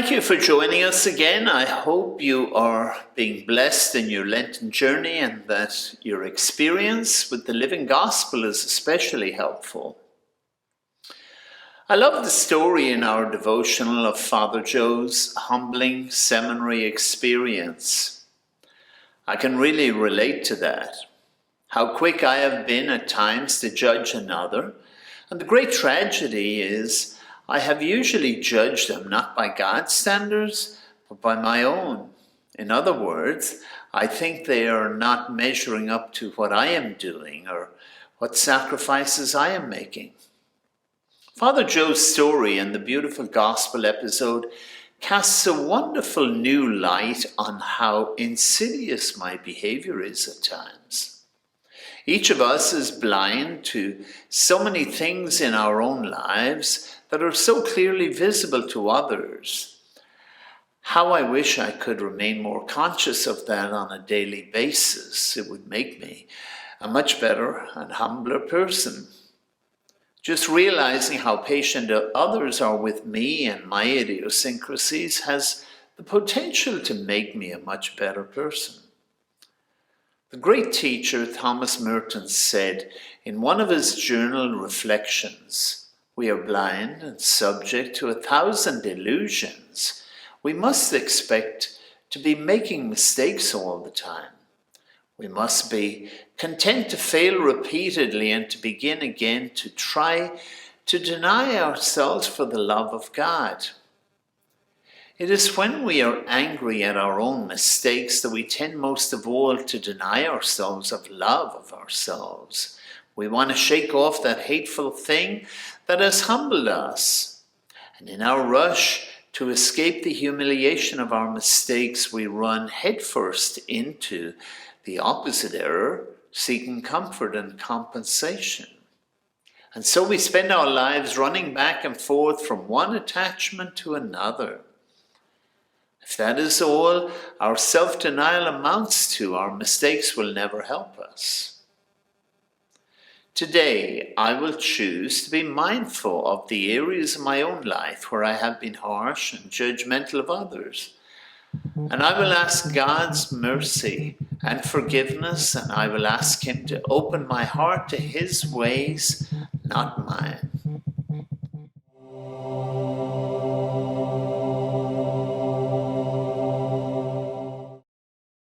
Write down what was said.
Thank you for joining us again. I hope you are being blessed in your Lenten journey and that your experience with the living gospel is especially helpful. I love the story in our devotional of Father Joe's humbling seminary experience. I can really relate to that. How quick I have been at times to judge another, and the great tragedy is I have usually judged them not by God's standards, but by my own. In other words, I think they are not measuring up to what I am doing or what sacrifices I am making. Father Joe's story and the beautiful gospel episode casts a wonderful new light on how insidious my behavior is at times. Each of us is blind to so many things in our own lives that are so clearly visible to others. How I wish I could remain more conscious of that on a daily basis. It would make me a much better and humbler person. Just realizing how patient others are with me and my idiosyncrasies has the potential to make me a much better person. The great teacher Thomas Merton said in one of his journal reflections, "We are blind and subject to 1,000 illusions. We must expect to be making mistakes all the time. We must be content to fail repeatedly and to begin again to try to deny ourselves for the love of God." It is when we are angry at our own mistakes that we tend most of all to deny ourselves of love of ourselves. We want to shake off that hateful thing that has humbled us. And in our rush to escape the humiliation of our mistakes, we run headfirst into the opposite error, seeking comfort and compensation. And so we spend our lives running back and forth from one attachment to another. If that is all our self-denial amounts to, our mistakes will never help us. Today, I will choose to be mindful of the areas of my own life where I have been harsh and judgmental of others. And I will ask God's mercy and forgiveness, and I will ask Him to open my heart to His ways, not mine.